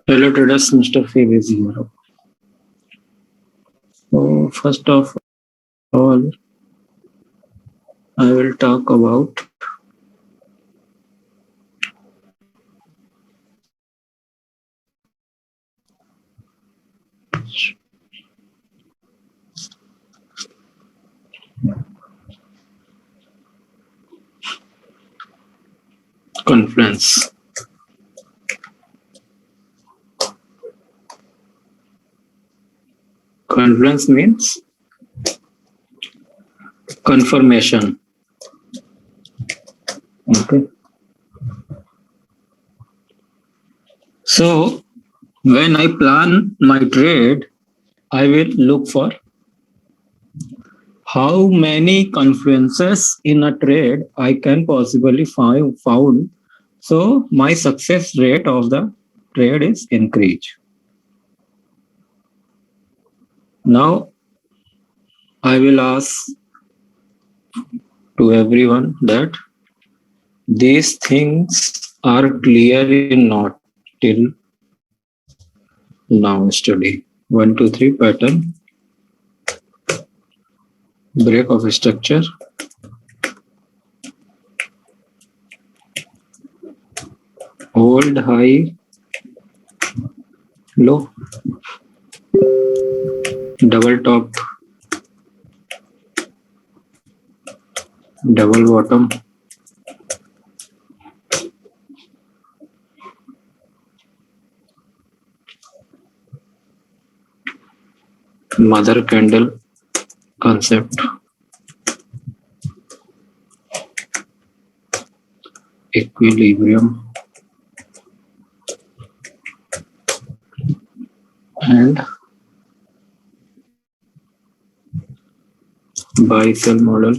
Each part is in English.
Hello traders, Mr. Fib is here. So first of all, I will talk about Confluence. Confluence means confirmation. Okay. So when I plan my trade, I will look for how many confluences in a trade I can possibly found. So my success rate of the trade is increased. Now I will ask to everyone that these things are clear in not till now study. 1, 2, 3 pattern, break of structure, hold high, low, double top, double bottom, mother candle concept, equilibrium, and buy sell model,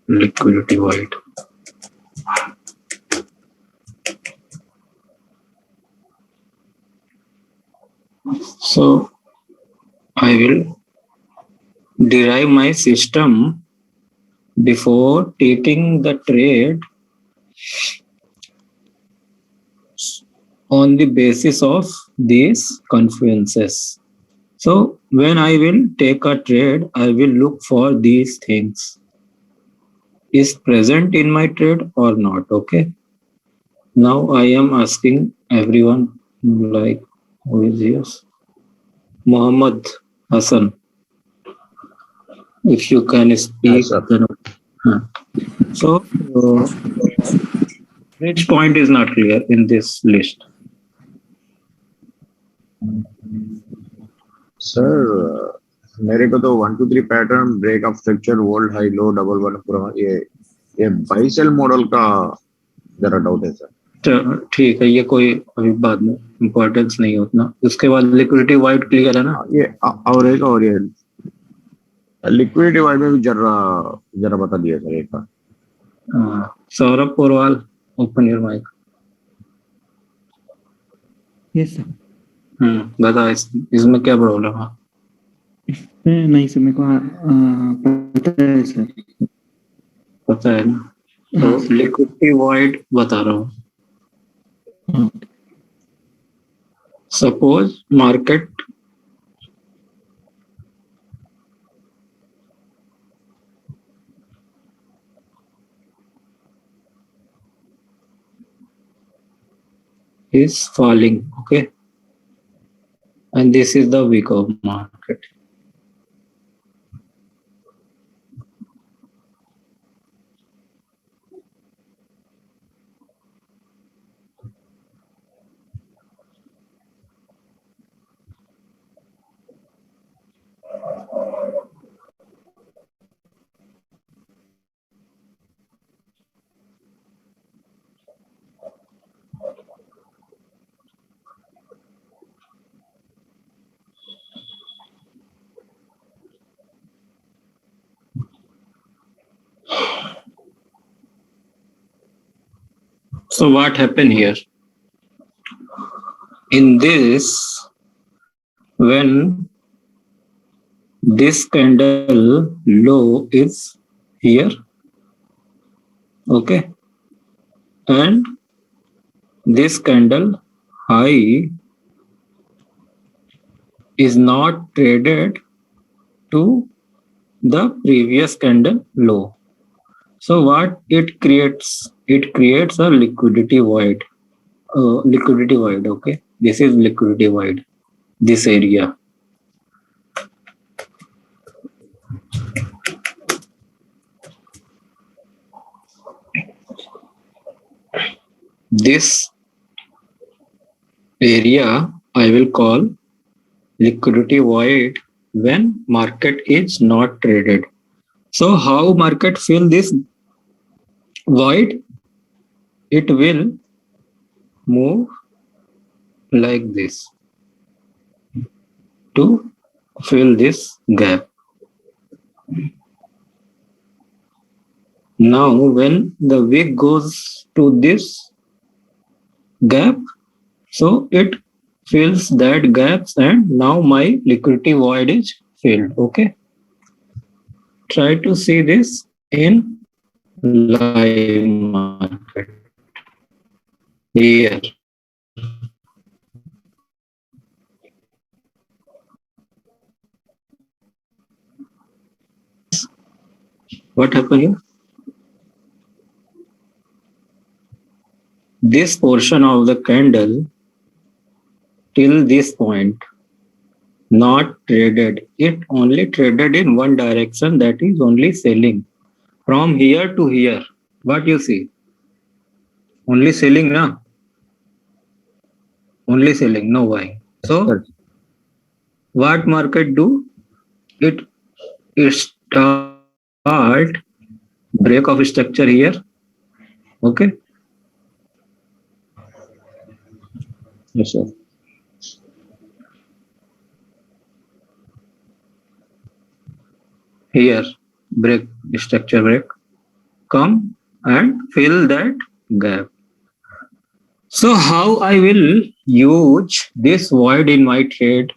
liquidity void. So I will derive my system before taking the trade on the basis of these confluences. So when I will take a trade, I will look for these things. Is present in my trade or not? Okay. Now I am asking everyone, like, who is yours? Muhammad Hassan. If you can speak, Yes, then so which point is not clear in this list? Sir मेरे को तो 1 2 3 pattern break of structure वोल्ड high low double one पूरा ये by cell model का जरा doubt है sir. ठीक है, ये कोई अभी बाद में इम्पोर्टेंस नहीं उतना। उसके बाद लिक्विडिटी वाइड क्लियर है ना? ये और ये लिक्विडिटी वाइड में भी जरा जरा बता दिया सर एक बार। Saurabh Porwal, open your mic. Yes sir. बता इसमें क्या प्रॉब्लम है? नहीं सर, मेरे को पता है सर। पता है ना? तो लिक्विडिटी वॉइड बता रहा हूँ। Suppose market is falling, okay, and this is the week of market. So what happened here? In this, when this candle low is here, okay, and this candle high is not traded to the previous candle low. So what it creates? It creates a liquidity void. Liquidity void. Okay, this is liquidity void. This area. This area I will call liquidity void when market is not traded. So how market fill this void? It will move like this to fill this gap. Now when the wick goes to this gap, so it fills that gaps and now my liquidity void is filled. Okay, try to see this in live market here. What happened here? This portion of the candle till this point not traded. It only traded in one direction, that is only selling. From here to here, what you see? Only selling, na? Only selling, no buying. So Sir, what market do? It start break of structure here. Okay. yes, sir. Here break, structure break, come and fill that gap. So how I will use this void in my trade?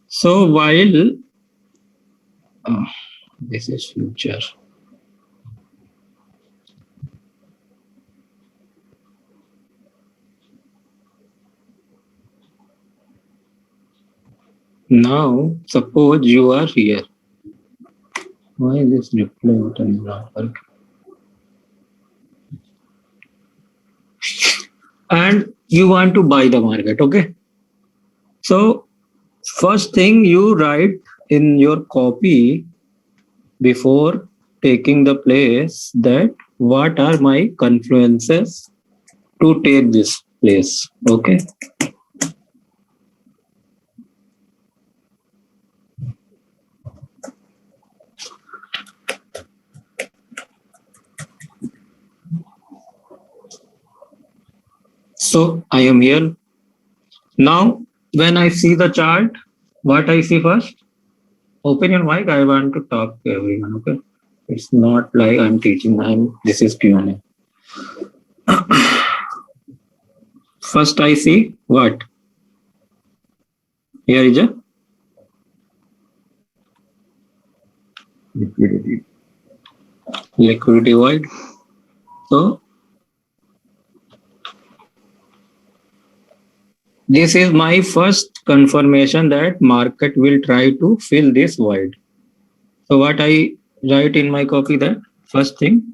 So while this is future. Now suppose you are here. Why is this replay button not working? And you want to buy the market, okay? So first thing you write in your copy before taking the place that what are my confluences to take this place, okay? So I am here. Now, when I see the chart, what I see first? Open your mic. I want to talk to everyone. Okay, it's not like I'm teaching. This is Q&A. First, I see what? Here is a Liquidity. liquidity void. So this is my first confirmation that market will try to fill this void. So what I write in my copy, that first thing,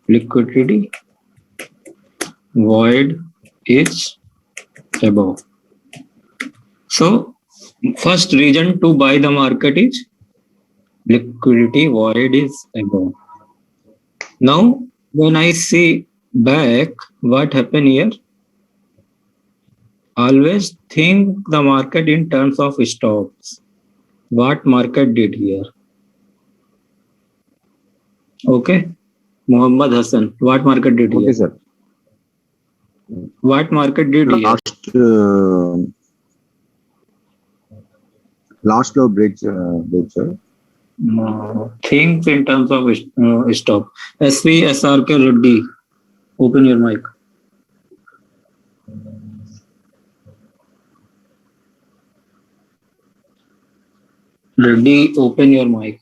liquidity void is above. So first reason to buy the market is liquidity void is above. Now when I see back, what happened here? Always think the market in terms of stops. What market did here? Okay, Muhammad Hassan, what market did Okay, here? sir. What market did here? Last low break, sir. Think in terms of stop. SV SRK Reddy, open your mic. Reddy, open your mic.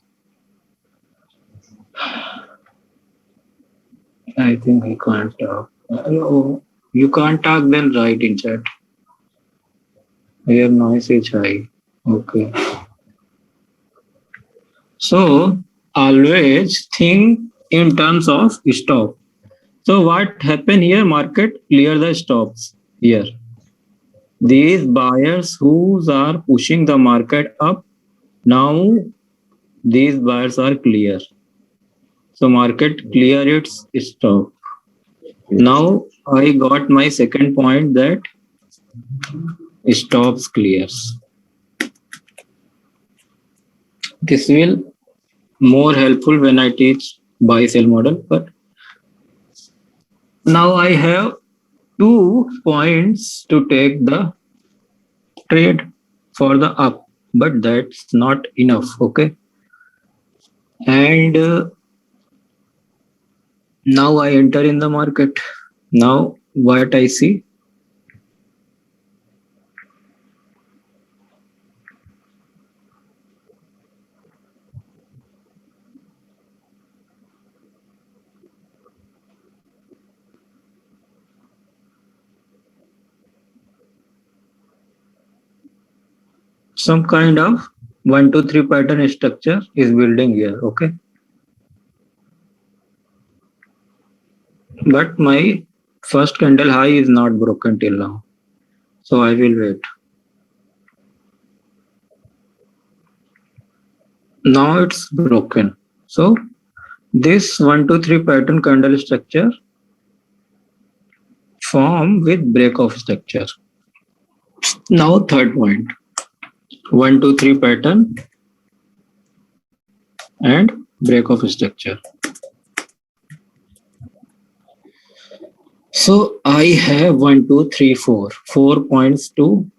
I think he can't talk. Oh, you can't talk, then write in chat. Your noise is high. Okay. So always think in terms of stop. So what happened here? Market clear the stops here. These buyers who are pushing the market up, now these buyers are clear. So market clear its stop. Now I got my second point that stops clears. This will more helpful when I teach buy sell model, but now I have 2 points to take the trade for the up, but that's not enough. Okay. And now I enter in the market. Now what I see, some kind of 1 2 3 pattern structure is building here. Okay. But my first candle high is not broken till now. So I will wait. Now it's broken. So this 1 2 3 pattern candle structure form with break of structure. Now third point, 1 2 3 pattern and break of structure. So I have 1 2 3 4 points to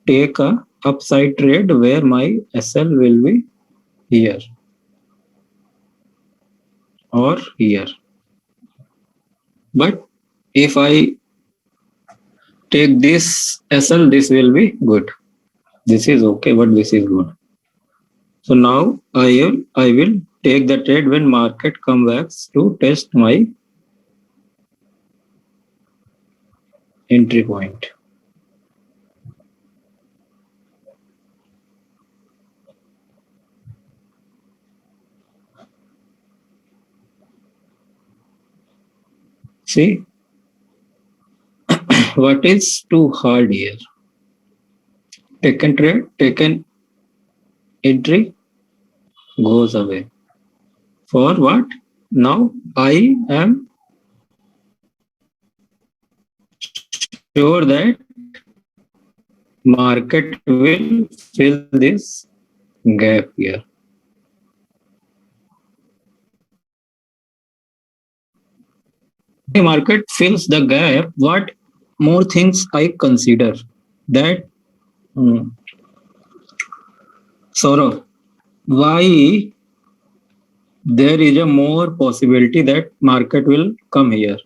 take a upside trade where my SL will be here or here. But if I take this SL, this will be good. This is okay, but this is good. So now I will take the trade when market comes back to test my entry point. See, what is too hard here? Taken trade, taken entry goes away. For what? Now I am sure that market will fill this gap here. The market fills the gap. What more things I consider that Saurav, why there is a more possibility that market will come here?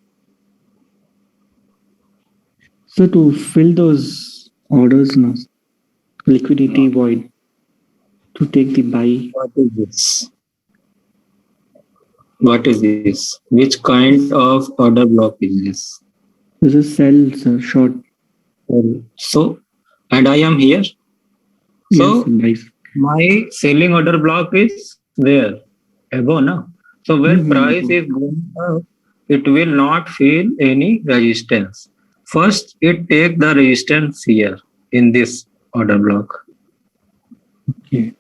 So to fill those orders now, liquidity void, to take the buy. What is this? What is this? Which kind of order block is this? This is sell, sir, short. So, and I am here. So, Yes, my selling order block is there, above now. So when price is going up, it will not feel any resistance. First, it take the resistance here in this order block. Okay.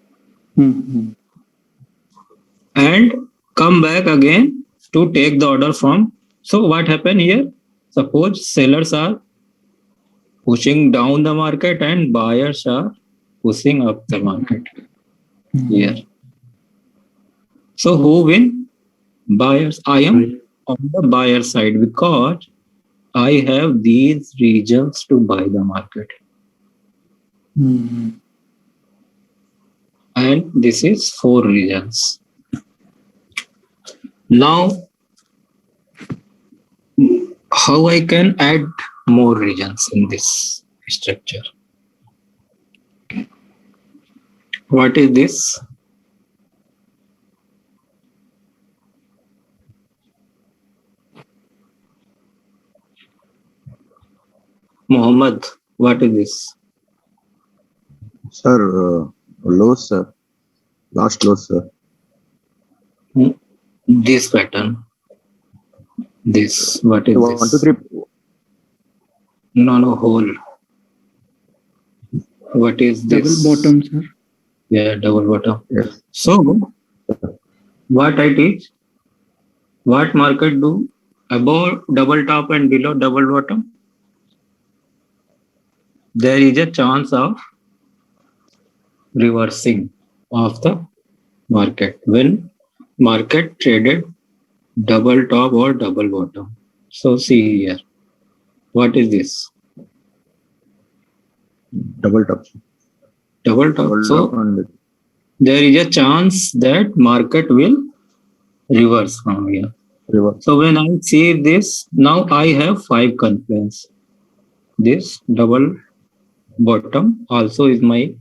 And come back again to take the order from. So what happened here? Suppose sellers are pushing down the market and buyers are pushing up the market here. So who win? Buyers. I am on the buyer side because I have these regions to buy the market. And this is 4 regions. Now, how I can add more regions in this structure? What is this? Muhammad, what is this? Sir, lows, sir. Last lows, sir. This pattern. This. What is 1, 2, this? 3. No, whole. What is Double this? bottom, sir. Yeah, double bottom. Yes. So, what I teach? What market do? Above double top and below double bottom? There is a chance of reversing of the market when market traded double top or double bottom. So see here. What is this? Double top. Double top. Double So top and there is a chance that market will reverse from here. reverse. So when I see this, now I have 5 confluence. This double bottom also is my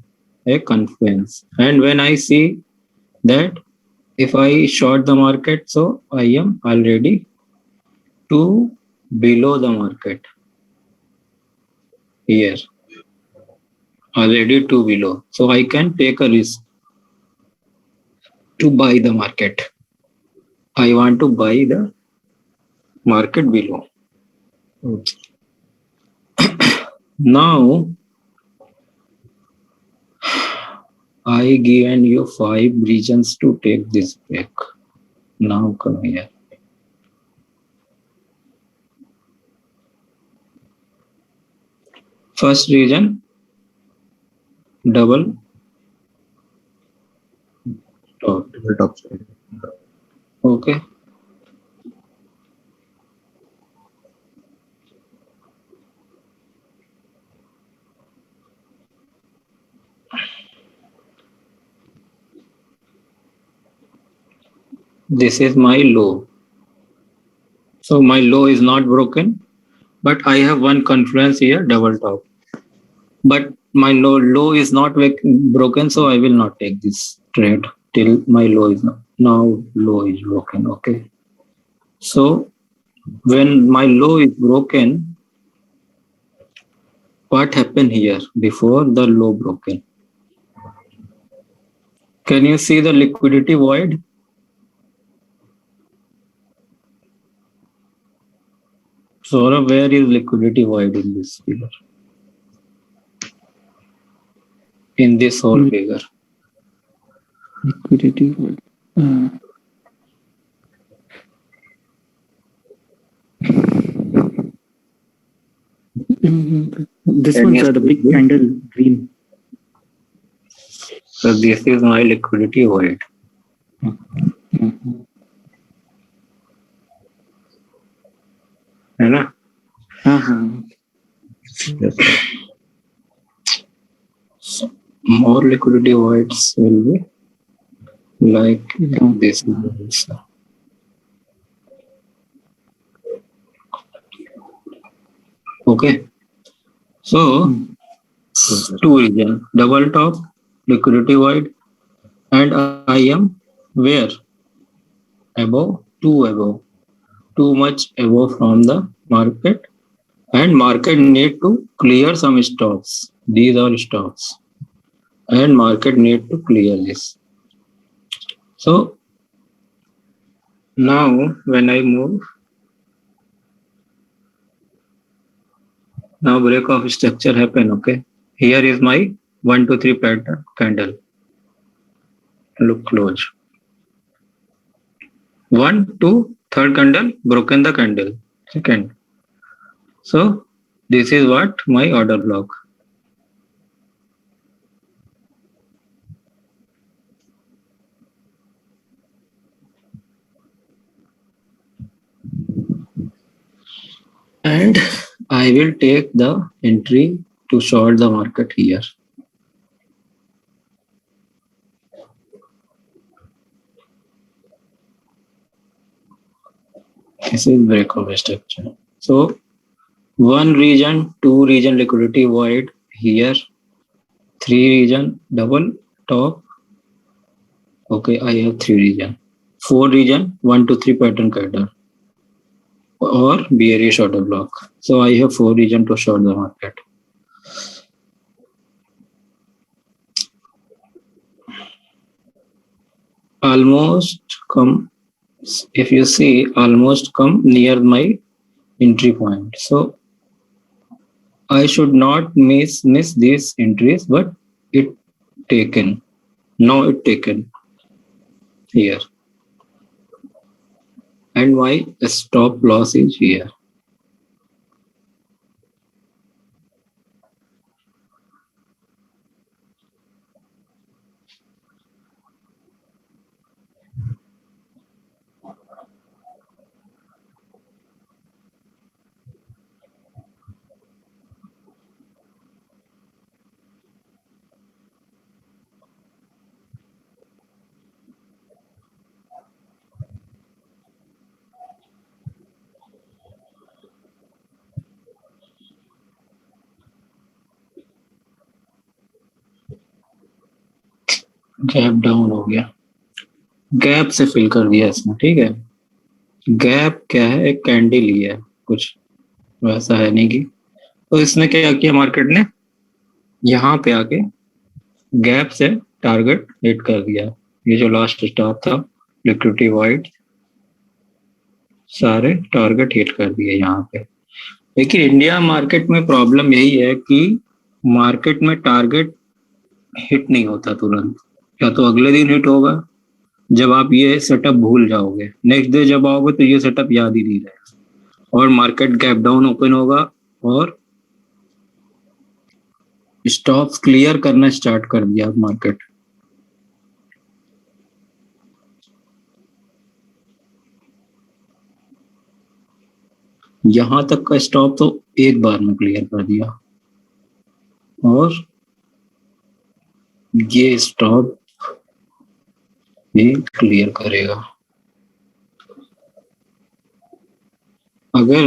a confluence. And when I see that if I short the market, so I am already 2 below the market here. Already 2 below. So I can take a risk to buy the market. I want to buy the market below. Now I given you 5 reasons to take this break. Now come here. First reason, double top. Double top, sir. Okay. This is my low. So my low is not broken, but I have one confluence here, double top. But my low is not broken, so I will not take this trade till my low is not. Now low is broken. Okay. So when my low is broken, what happened here before the low broken? Can you see the liquidity void? Saurabh, where is liquidity void in this figure? In this whole figure. Liquidity void. This Can one, you sir, the see big this? candle, green. So this is my liquidity void. Mhm. है ना? Yes, sir. So more liquidity voids will be like Yeah. this. Okay. So two region, double top, liquidity void, and I am where? Above, too much above from the market, and market need to clear some stocks. These are stocks, and market need to clear this. So now when I move, now break of structure happen. Okay, here is my 1, 2, 3 pattern candle. Look close. 1, 2, third candle, broken the candle. Second. So this is what my order block. And I will take the entry to short the market here. This is breakout structure. So 1 region, 2 region liquidity void here, 3 region double top. Okay, I have 3 region. 4 region, 1 to 3 pattern cutter or bearish order block. So I have 4 region to short the market. Almost come, if you see, almost come near my entry point. So I should not miss these entries, but it taken. Now it taken here. And my stop loss is here. Gap down हो गया, gap से fill कर दिया इसने, ठीक है। Gap क्या है, एक कैंडल ही है, कुछ वैसा है नहीं कि। तो इसने क्या किया, मार्केट ने यहाँ पे आके गैप से टारगेट हिट कर दिया। ये जो लास्ट स्टॉप था लिक्विडिटी वाइड, सारे टारगेट हिट कर दिए यहाँ पे। लेकिन इंडिया मार्केट में प्रॉब्लम यही है कि मार्केट में टारगेट हिट नहीं होता तुरंत, या तो अगले दिन हिट होगा जब आप ये सेटअप भूल जाओगे, नेक्स्ट डे जब आओगे तो ये सेटअप याद ही नहीं रहेगा, और मार्केट गैप डाउन ओपन होगा और स्टॉप्स क्लियर करना स्टार्ट कर दिया मार्केट। यहां तक का स्टॉप तो एक बार में क्लियर कर दिया, और ये स्टॉप भी क्लियर करेगा। अगर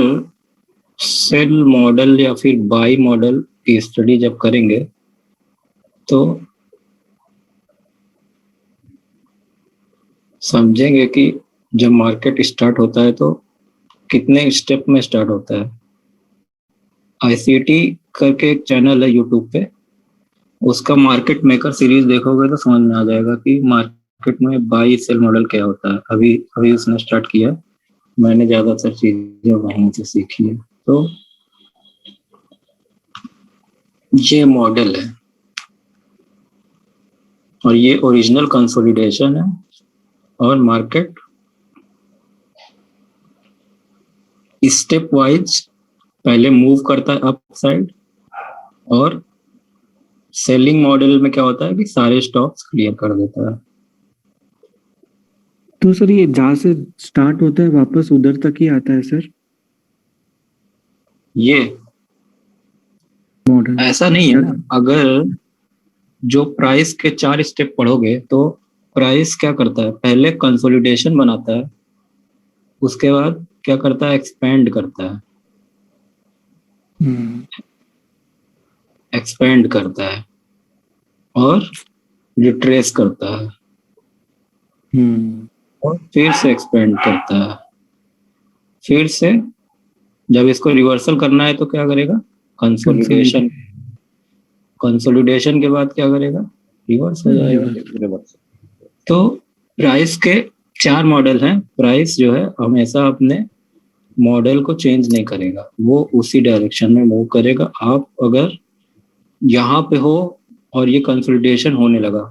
सेल मॉडल या फिर बाई मॉडल की स्टडी जब करेंगे तो समझेंगे कि जब मार्केट स्टार्ट होता है तो कितने स्टेप में स्टार्ट होता है। आईसीटी करके एक चैनल है यूट्यूब पे, उसका मार्केट मेकर सीरीज देखोगे तो समझ में आ जाएगा कि मार्केट में बाई सेल मॉडल क्या होता है। अभी उसने स्टार्ट किया, मैंने ज्यादातर चीजें वहीं से सीखी है। तो ये मॉडल है और ये ओरिजिनल कंसोलिडेशन है, और मार्केट स्टेप वाइज पहले मूव करता है अप साइड, और सेलिंग मॉडल में क्या होता है कि सारे स्टॉक्स क्लियर कर देता है। तो सर ये जहाँ से स्टार्ट होता है वापस उधर तक ही आता है सर ये मॉडल? ऐसा नहीं है ना, अगर जो प्राइस के 4 स्टेप पढ़ोगे तो प्राइस क्या करता है, पहले कंसोलिडेशन बनाता है, उसके बाद क्या करता है, एक्सपेंड करता है, एक्सपेंड करता है और रिट्रेस करता है, और फिर से एक्सपेंड करता है, फिर से जब इसको रिवर्सल करना है तो क्या करेगा, कंसोलिडेशन, कंसोलिडेशन के बाद क्या करेगा, रिवर्स हो जाएगा। तो प्राइस के 4 मॉडल हैं। प्राइस जो है हमेशा अपने मॉडल को चेंज नहीं करेगा, वो उसी डायरेक्शन में मूव करेगा। आप अगर यहाँ पे हो और ये कंसोलिडेशन होने लगा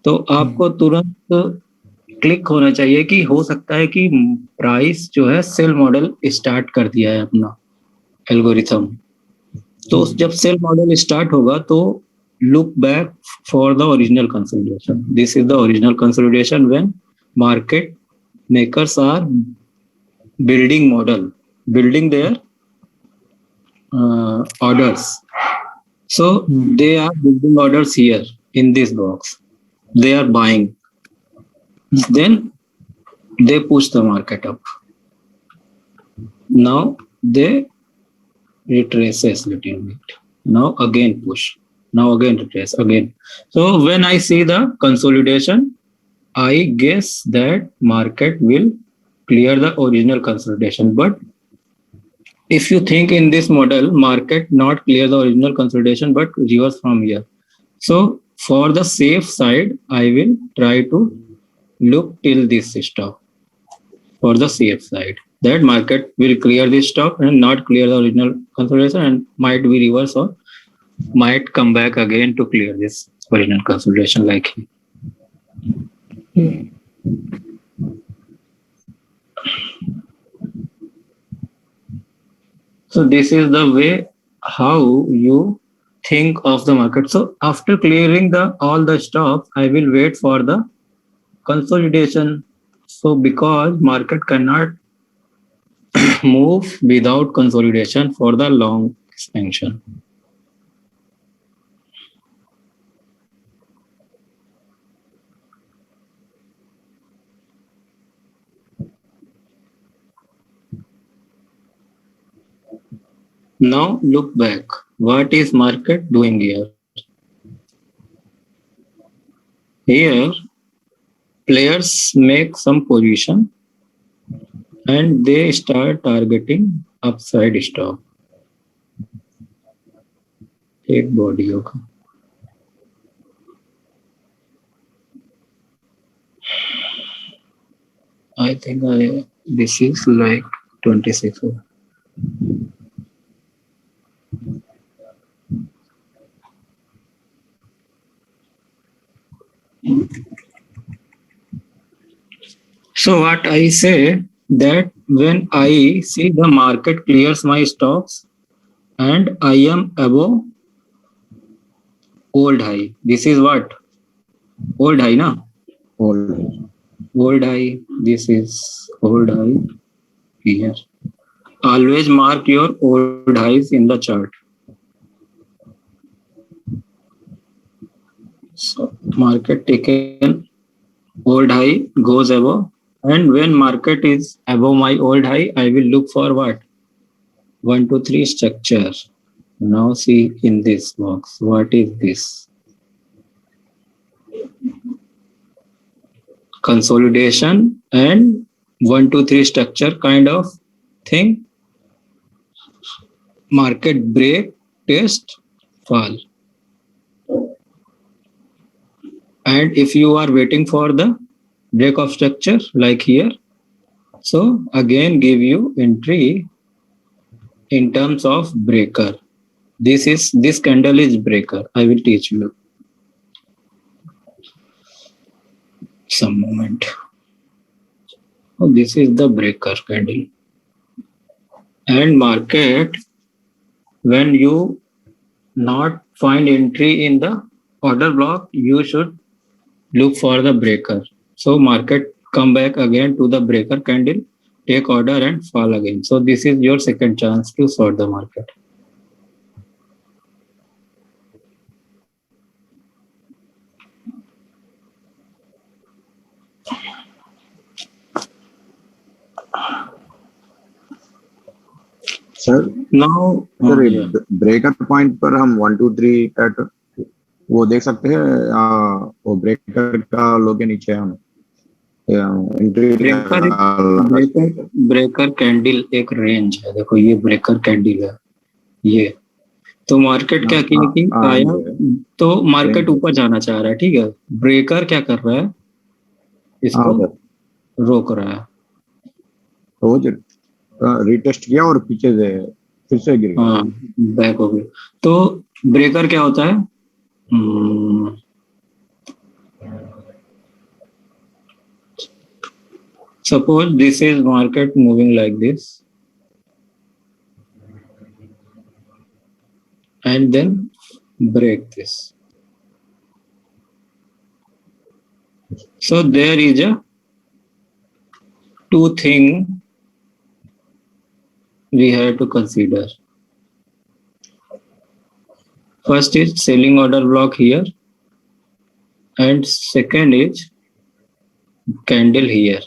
तो आपको तुरंत क्लिक होना चाहिए कि हो सकता है कि प्राइस जो है सेल मॉडल स्टार्ट कर दिया है अपना एल्गोरिथम। तो जब सेल मॉडल स्टार्ट होगा तो look back for the original consolidation. This is the original consolidation when market makers are building model, building their orders. So they are building orders here in this box. They are buying. Then they push the market up. Now they retraces little bit. Now again push. Now again retrace again. So when I see the consolidation, I guess that market will clear the original consolidation. But if you think in this model, market not clear the original consolidation but reverse from here. So for the safe side, I will try to look till this stop for the safe side. That market will clear this stop and not clear the original consolidation and might be reverse or might come back again to clear this original consolidation like here. So this is the way how you think of the market. So after clearing the all the stops, I will wait for the consolidation. So because market cannot move without consolidation for the long expansion. Now look back. What is market doing here? Here, players make some position and they start targeting upside stop. एक body होगा. I think this is like 26. So what I say that when I see the market clears my stops and I am above old high. This is what? Old high, na? Old high. This is old high here. Always mark your old highs in the chart. So market taken old high goes above, and when market is above my old high, I will look for what? 1, 2, 3 structure. Now see in this box, what is this? Consolidation and 1, 2, 3 structure kind of thing. Market break, test, fall. And if you are waiting for the break of structure like here, so again give you entry in terms of breaker. This candle is breaker. I will teach you some moment. Oh, this is the breaker candle. And market, when you not find entry in the order block, you should look for the breaker. So market come back again to the breaker candle, take order and fall again. So this is your second chance to sort the market. Sir Now, breaker point पर हम 1, 2, 3 pattern वो देख सकते हैं. वो breaker का लो के नीचे हम ब्रेकर कैंडल एक रेंज है. देखो ये ब्रेकर कैंडल है ये. तो मार्केट क्या किया कि आया तो मार्केट ऊपर जाना चाह रहा है. ठीक है, ब्रेकर क्या कर रहा है? इसको रोक रहा है. तो रिटेस्ट किया और पीछे से फिर से गिर गया. बैक हो गया. तो ब्रेकर क्या होता है? Suppose this is market moving like this and then break this. So there is a two thing we have to consider. First is selling order block here and second is candle here.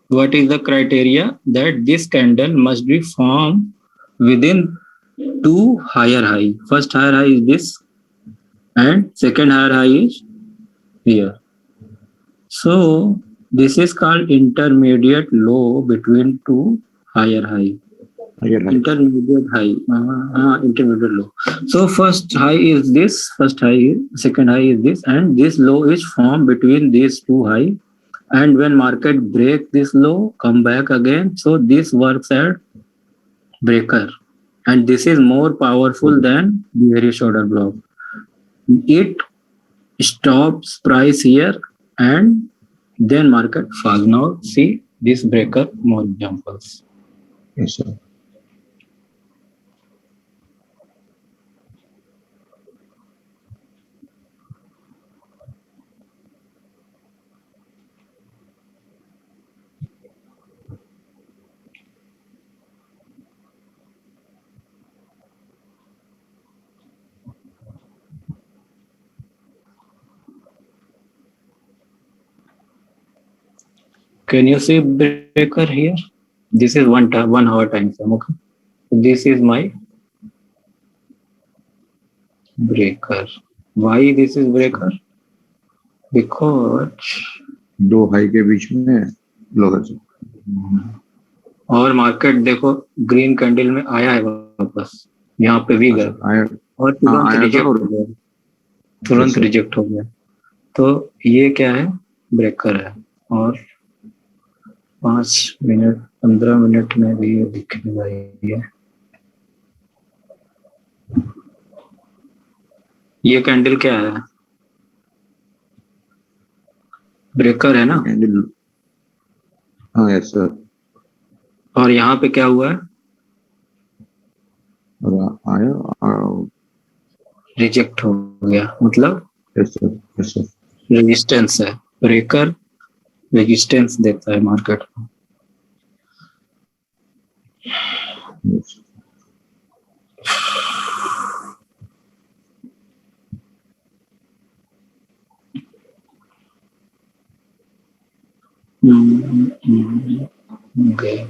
What is the criteria? That this candle must be formed within two higher high. First higher high is this, and second higher high is here. So this is called intermediate low between two higher high. Higher high. Intermediate high. Intermediate low. So first high is this, second high is this, and this low is formed between these two high. And when market break this low, come back again. So this works at breaker, and this is more powerful than bearish order block. It stops price here, and then market falls. Now see this breaker, more examples. Yes, sir. Can you see breaker here? This is 1 hour time frame. Okay, this is my breaker. Why this is breaker? Because दो high के बीच में लो है sir. और market देखो green candle में आया है वापस, यहाँ पे भी गया आया. और तुरंत आया रिजेक्ट था हो और- गया, तुरंत अच्छा। रिजेक्ट हो गया. तो ये क्या है? ब्रेकर है. और 5 मिनट 15 मिनट में भी ये दिखेगा. ये कैंडल क्या है? ब्रेकर है ना. कैंडल. हाँ यस सर. और यहाँ पे क्या हुआ है? और आया. रिजेक्ट हो गया. मतलब yes sir. Yes sir. Resistance है. ब्रेकर रेजिस्टेंस देता है मार्केट को. Yes. Okay.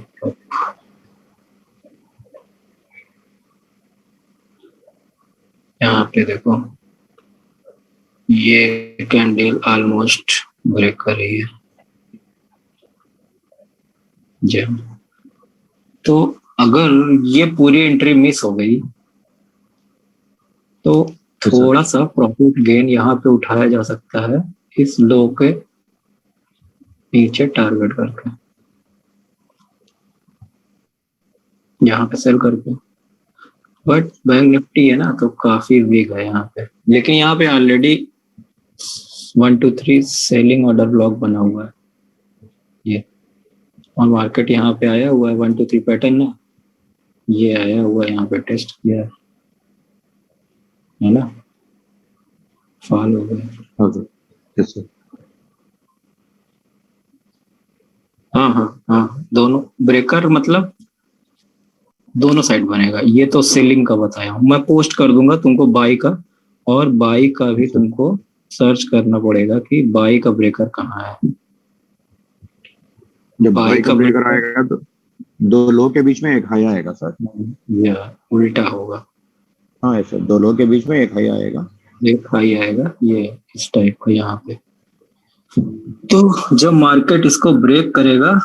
यहाँ पे देखो ये कैंडल ऑलमोस्ट ब्रेक कर रही है. जी. तो अगर ये पूरी एंट्री मिस हो गई तो थोड़ा सा प्रॉफिट गेन यहाँ पे उठाया जा सकता है इस लो के नीचे टारगेट करके, यहाँ पे सेल करके. बट बैंक निफ्टी है ना तो काफी वीक है यहाँ पे. लेकिन यहाँ पे ऑलरेडी 1 2 3 सेलिंग ऑर्डर ब्लॉक बना हुआ है ये. और मार्केट यहाँ पे आया हुआ है 1 2 3 पैटर्न ना, ये आया हुआ है यहाँ पे टेस्ट किया है ना, फॉल हो गया. हाँ सर. Yes sir. हाँ दोनों ब्रेकर मतलब दोनों साइड बनेगा. ये तो सेलिंग का बताया हूँ. मैं पोस्ट कर दूंगा तुमको बाई का, और बाई का भी तुमको सर्च करना पड़ेगा कि बाई का ब्रेकर कहाँ है. जब बाई बाई का का ब्रेकर आएगा तो दो लो के बीच में एक हाई आएगा सर. या उल्टा होगा. हाँ यस सर. दो लो के बीच में एक हाई आएगा. एक हाई आएगा ये इस टाइप का यहाँ पे. तो जब मार्केट इसको ब्रेक करेगा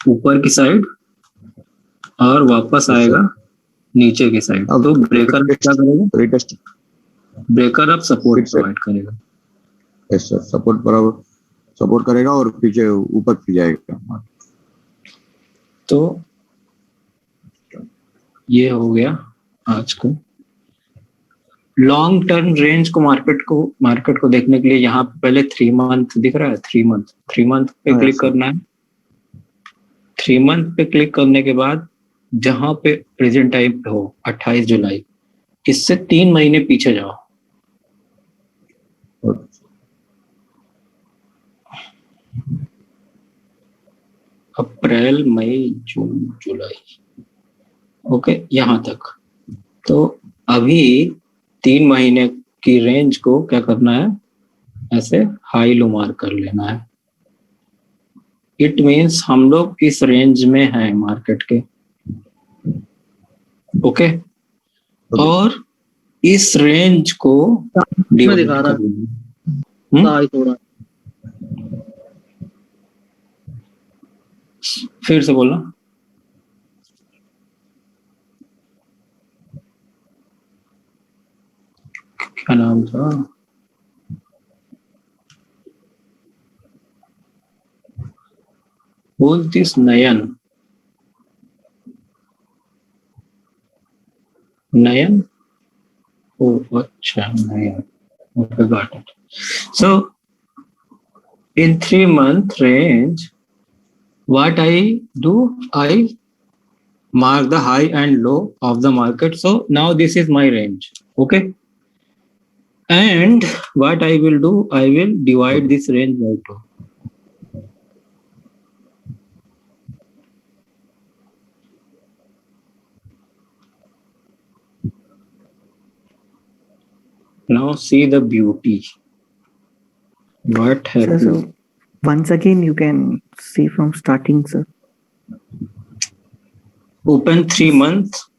ऊपर की साइड और वापस आएगा नीचे की साइड, अब तो ब्रेकर क्या करेगा? रिटेस्ट. ब्रेकर अब सपोर्ट फिर से- प्रोवाइड करेगा. Yes sir. सपोर्ट करेगा और पीछे ऊपर फिर जाएगा. तो ये हो गया आज को. लॉन्ग टर्म रेंज को मार्केट को देखने के लिए यहाँ पे पहले 3 मंथ दिख रहा है. 3 मंथ पे हाँ, क्लिक सर. करना है. 3 मंथ पे क्लिक करने के बाद जहां पे प्रेजेंट टाइम पे हो 28 जुलाई, इससे 3 महीने पीछे जाओ. अप्रैल मई जून जुलाई, ओके यहाँ तक. तो अभी 3 महीने की रेंज को क्या करना है? ऐसे हाई लो मार्क कर लेना है. इट मीन्स हम लोग इस रेंज में हैं मार्केट के. ओके. और इस रेंज को मैं डिवाइड दिखा रहा कर था थोड़ा। फिर से बोलना। क्या नाम था? Who's this Nayan? Nayan? Oh, acha, Nayan. Okay, got it. So, in 3-month range, what I do, I mark the high and low of the market. So now this is my range. Okay. And what I will do, I will divide this range by 2. Now see the beauty. What Sir, happens? so once again, you can see from starting, sir. Open 3 months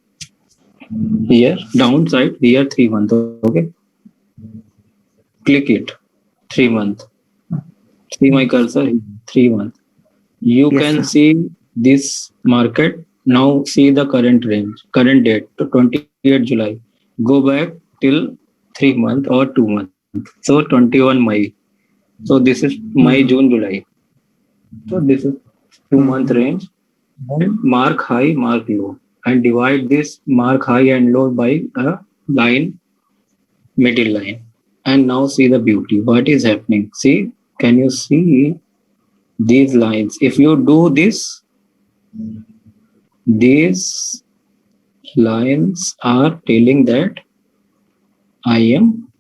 here, downside, here 3 months. Okay. Click it. 3 months. See my cursor, 3 months. You Yes, can sir. see this market. Now see the current range, current date, to 28 July. Go back till 3 months or 2 months. So 21 May. So this is May, June, July. So this is 2-month range. And mark high, mark low, and divide this mark high and low by a line, middle line. And now see the beauty. What is happening? See, can you see these lines? If you do this, these lines are telling that I am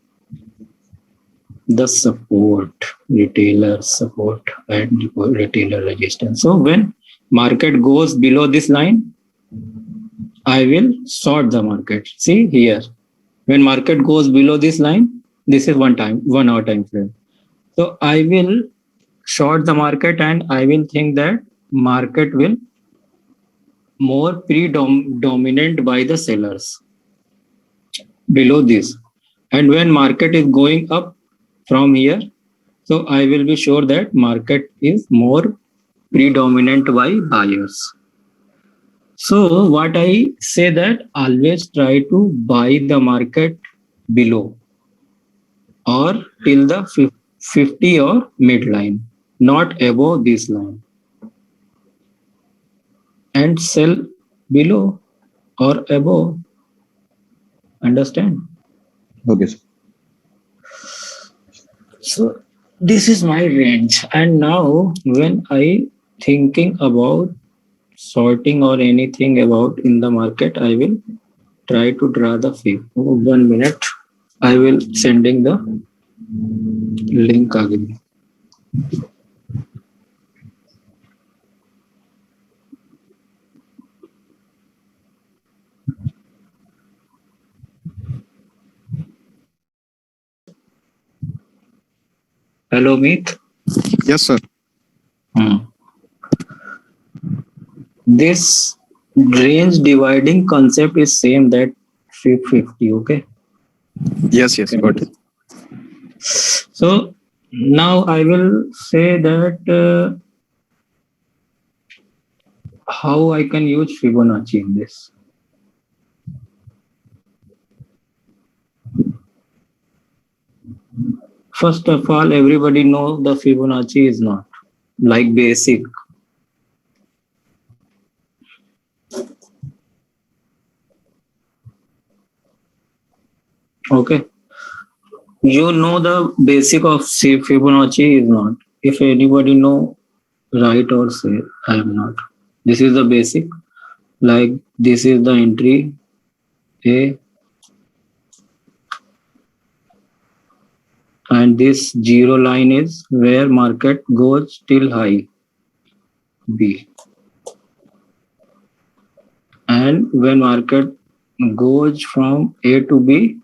the support, retailer support and retailer resistance. So when market goes below this line, I will short the market. See here, when market goes below this line, this is 1 hour time frame. So I will short the market and I will think that market will more predominant by the sellers below this. And when market is going up from here, so I will be sure that market is more predominant by buyers. So what I say that always try to buy the market below or till the 50 or midline, not above this line, and sell below or above. Understand? Okay, sir. So this is my range. And now when I thinking about sorting or anything about in the market, I will try to draw the fib. 1 minute. I will sending the link again. Hello, Meet. Yes, sir. This range dividing concept is same that 50. Okay. Yes, got it. So now I will say that how I can use Fibonacci in this. First of all, everybody know the Fibonacci is not like basic. Okay. You know the basic of Fibonacci is not. If anybody know, write or say I am not. This is the basic. Like this is the entry A, and this zero line is where market goes till high B. And when market goes from A to B,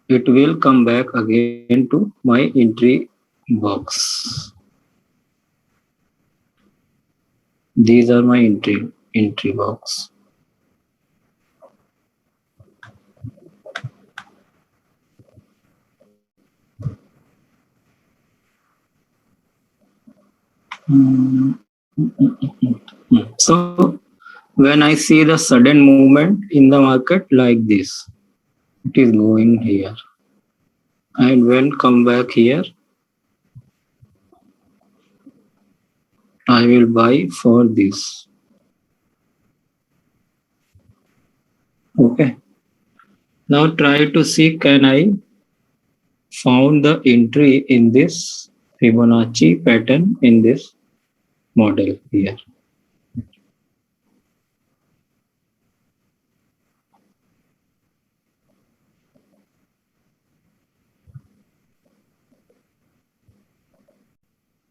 it will come back again to my entry box. These are my entry box. Mm, So when I see the sudden movement in the market like this, it is going here. And when come back here, I will buy for this. Okay. Now try to see, can I found the entry in this Fibonacci pattern in this model here.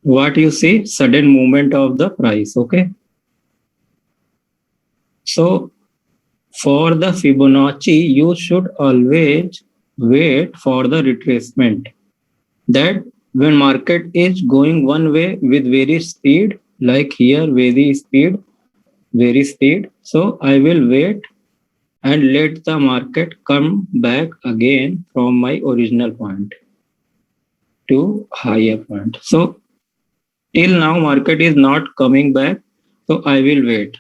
What you see, sudden movement of the price. Okay. So for the Fibonacci, you should always wait for the retracement. That when market is going one way with very speed, like here, very speed. So I will wait and let the market come back again from my original point to higher point. So till now market is not coming back. So I will wait.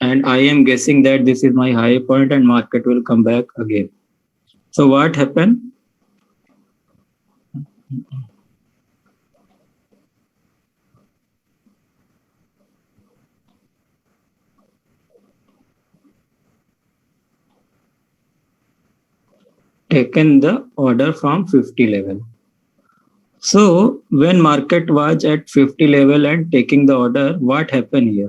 And I am guessing that this is my high point and market will come back again. So what happened? Taken the order from 50 level. So when market was at 50 level and taking the order, what happened here?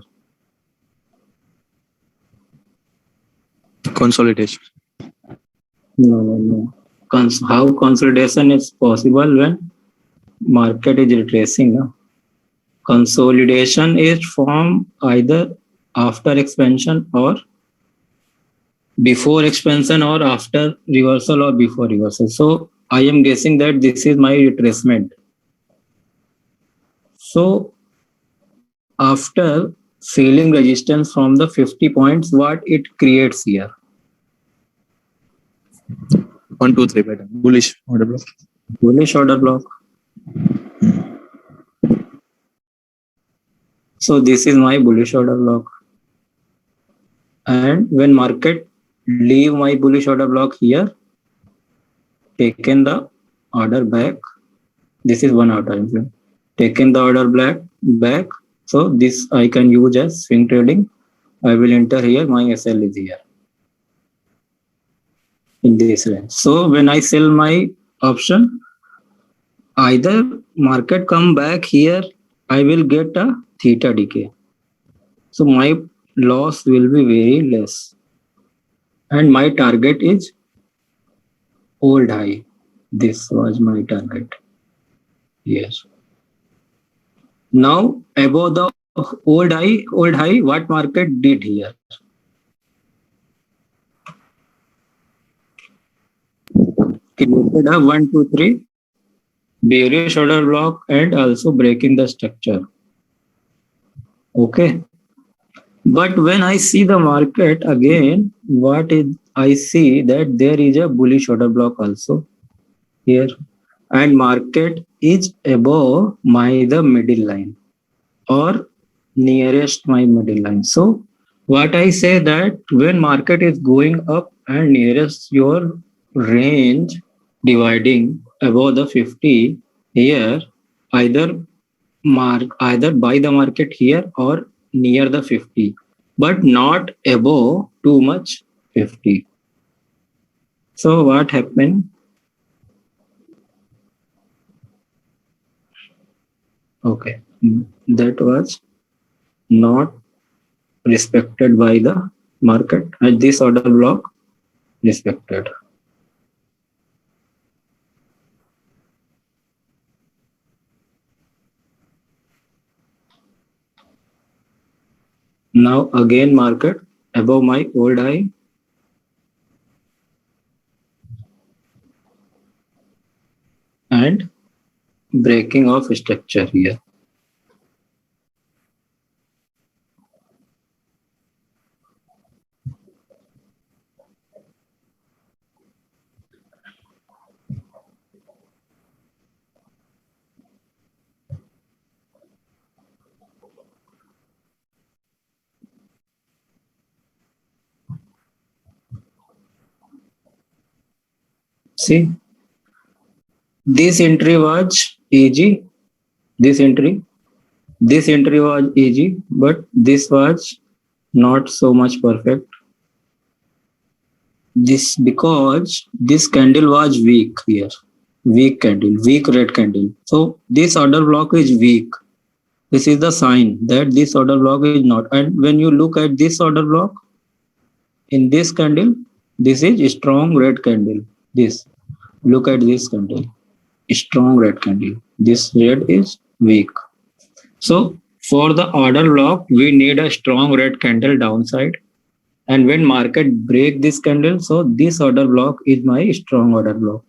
Consolidation. No. How consolidation is possible when market is retracing? No? Consolidation is formed either after expansion or before expansion or after reversal or before reversal. So I am guessing that this is my retracement. So after feeling resistance from the 50 points, what it creates here? 1, 2, 3 pattern. Bullish order block. Bullish order block. So this is my bullish order block. And when market leave my bullish order block here, taken the order back. This is one order. Taken the order back. So this I can use as swing trading. I will enter here. My SL is here in this range. So when I sell my option, either market come back here, I will get a theta decay. So my loss will be very less. And my target is old high. This was my target. Yes. Now above the old high, what market did here? Created a 1, 2, 3 bearish order block and also breaking the structure. Okay. But when I see the market again, I see that there is a bullish order block also here, and market is above the middle line or nearest my middle line. So what I say that when market is going up and nearest your range dividing above the 50 here, either either buy the market here or near the 50, but not above too much 50. So what happened? Okay, that was not respected by the market, and this order block respected. Now again market above my old high and breaking of structure here. See, this entry was easy. This entry was easy, but this was not so much perfect. This because this candle was weak here. Weak candle, weak red candle. So this order block is weak. This is the sign that this order block is not. And when you look at this order block in this candle, this is a strong red candle. This, look at this candle, strong red candle. This red is weak. So for the order block, we need a strong red candle downside. And when market break this candle, so this order block is my strong order block.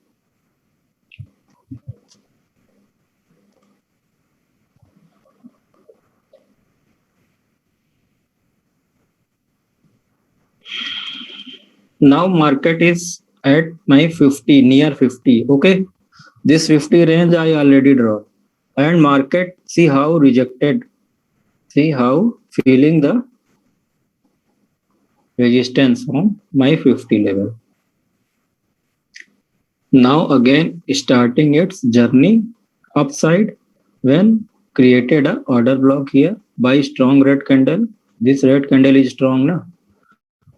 Now market is at my 50, near 50. Okay. This 50 range I already draw. And market, see how rejected. See how feeling the resistance from my 50 level. Now again starting its journey upside when created a order block here by strong red candle. This red candle is strong now.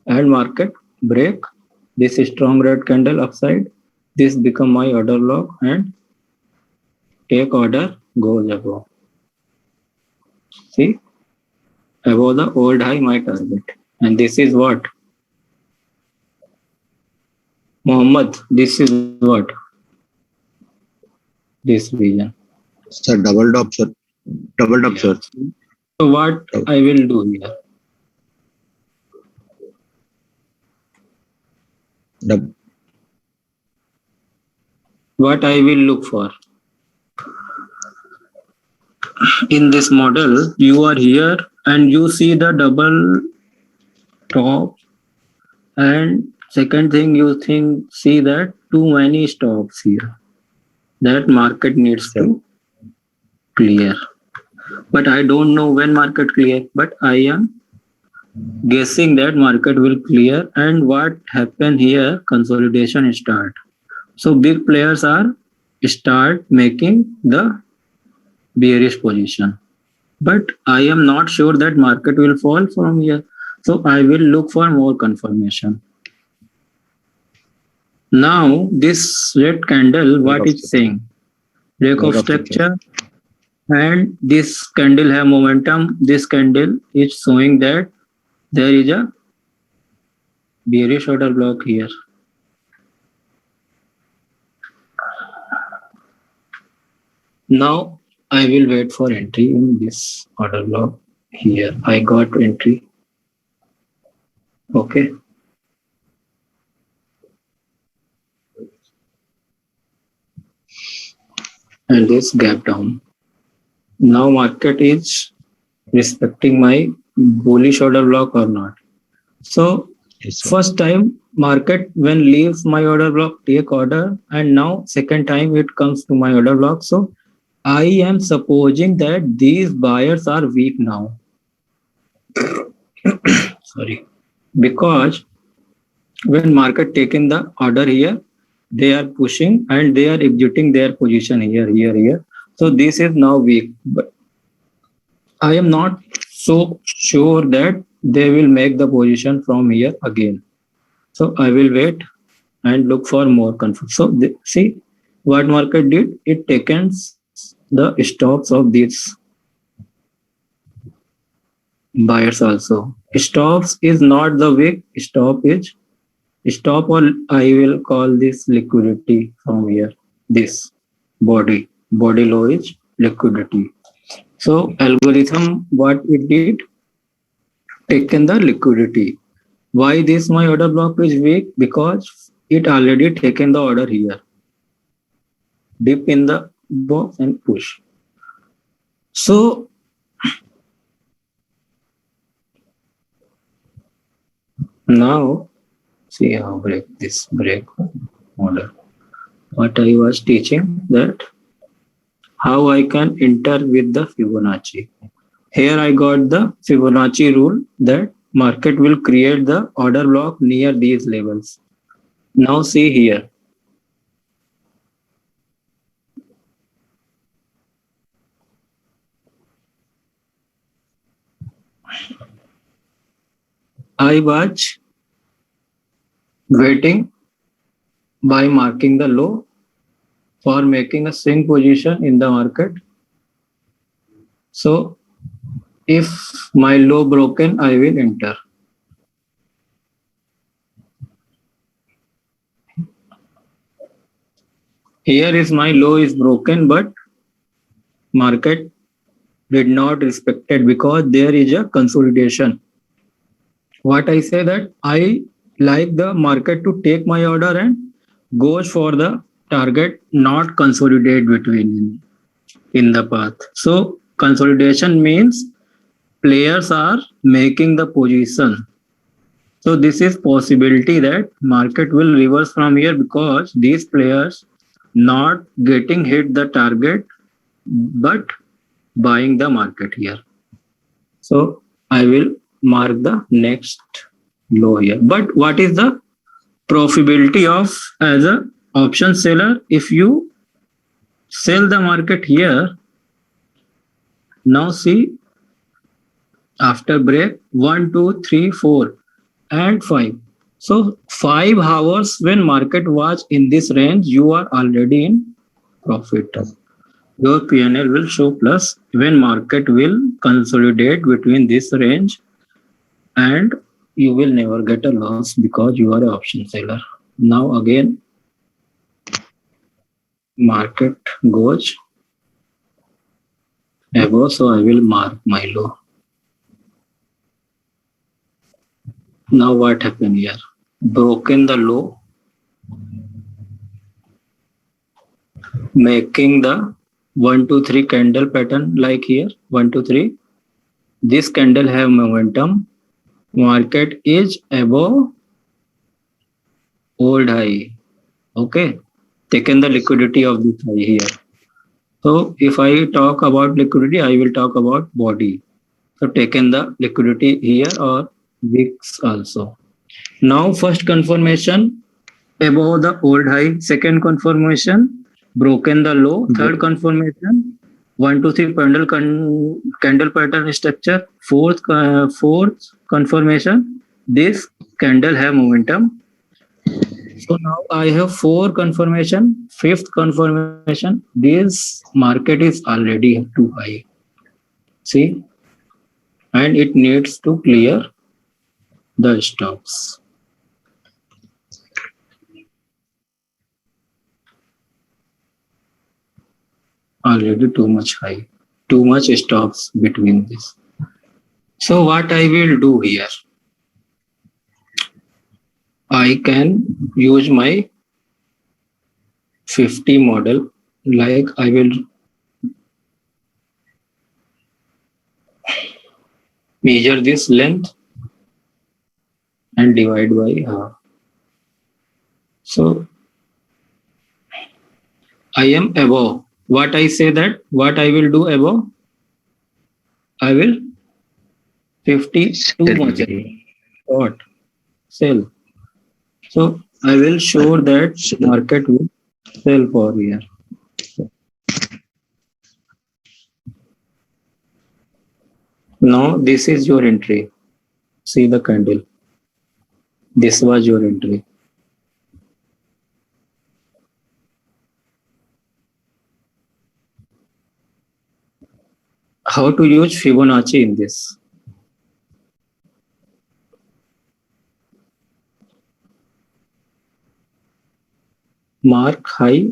And market break this strong red candle upside. This become my order block and take order goes above. See, above the old high my target. And this is what? Muhammad, this is what? This vision. Sir, double top, sir. Double top, sir. So what I will do here? What I will look for? In this model, you are here and you see the double top, and second thing you see that too many stops here that market needs to clear. But I don't know when market clear, but I am guessing that market will clear. And what happen here, consolidation start. So big players are start making the bearish position, but I am not sure that market will fall from here. So I will look for more confirmation. Now this red candle, what it's saying? Break of structure. And this candle have momentum. This candle is showing that there is a bearish order block here. Now I will wait for entry in this order block here. I got entry. Okay. And this gap down. Now market is respecting my bullish order block or not. So first time market when leaves my order block, take order, and now second time it comes to my order block. So I am supposing that these buyers are weak now. Sorry. Because when market taken the order here, they are pushing and they are exiting their position here. So this is now weak. But I am not so sure that they will make the position from here again. So I will wait and look for more confirmation. So see what market did? It taken the stops of these buyers also. Stops is not the weak, stop is stop, or I will call this liquidity from here. This body low is liquidity. So algorithm, what it did, taken the liquidity. Why this my order block is weak? Because it already taken the order here. Dip in the box and push. So now see how break order. What I was teaching, that how I can enter with the Fibonacci. Here I got the Fibonacci rule that market will create the order block near these levels. Now see here. I was waiting by marking the low for making a swing position in the market. So if my low broken, I will enter. Here is my low is broken, but market did not respect it because there is a consolidation. What I say that I like the market to take my order and goes for the target, not consolidate between in the path. So consolidation means players are making the position. So this is possibility that market will reverse from here because these players not getting hit the target but buying the market here. So I will mark the next low here. But what is the profitability of as a option seller? If you sell the market here, now see after break 1, 2, 3, 4 and 5. So 5 hours when market was in this range, you are already in profit. Your P&L will show plus when market will consolidate between this range and you will never get a loss because you are an option seller. Now again, market goes above, so I will mark my low. Now what happened here? Broken the low, making the 1, 2, 3 candle pattern like here, 1, 2, 3. This candle have momentum. Market is above old high. Okay, taken the liquidity of this high here. So if I talk about liquidity, I will talk about body. So taken the liquidity here or wicks also. Now first confirmation above the old high. Second confirmation broken the low. Third confirmation 1, 2, 3 candle pattern structure. Fourth confirmation this candle have momentum. So now I have 4 confirmation. Fifth confirmation this market is already too high. See, and it needs to clear the stops. Already too much high, too much stops between this. So what I will do here, I can use my 50 model, like I will measure this length and divide by half. So I am above. What I say that, what I will do above, I will 50 too much. What? Sell. So I will show that market will sell for here. Now this is your entry. See the candle. This was your entry. How to use Fibonacci in this? Mark high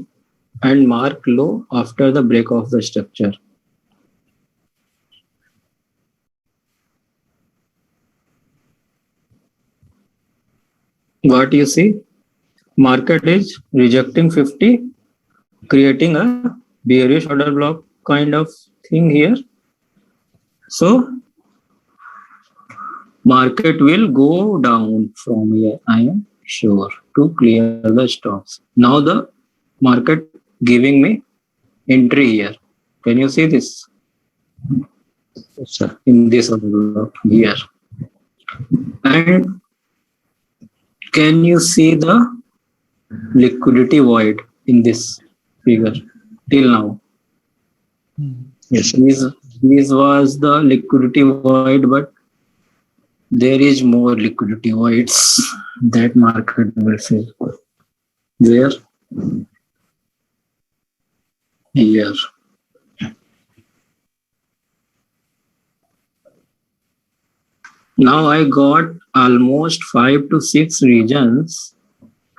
and mark low after the break of the structure. What you see? Market is rejecting 50, creating a bearish order block kind of thing here. So market will go down from here, I am sure, to clear the stops. Now the market giving me entry here. Can you see this? Yes, sir. In this order block here. And can you see the liquidity void in this figure till now? Yes, sir. This was the liquidity void, but there is more liquidity voids that market will fill. Where? Here. Now I got almost 5 to 6 regions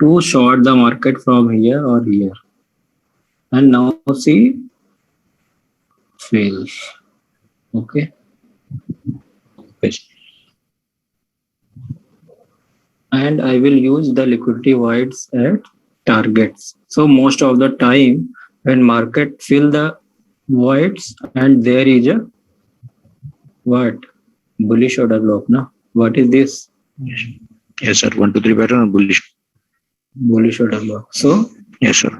to short the market from here or here. And now see, fails. Okay. And I will use the liquidity voids at targets. So most of the time when market fill the voids and there is a what? Bullish order block. No? What is this? Yes, sir. 1, 2, 3 pattern bullish. Bullish order block. So Yes, sir.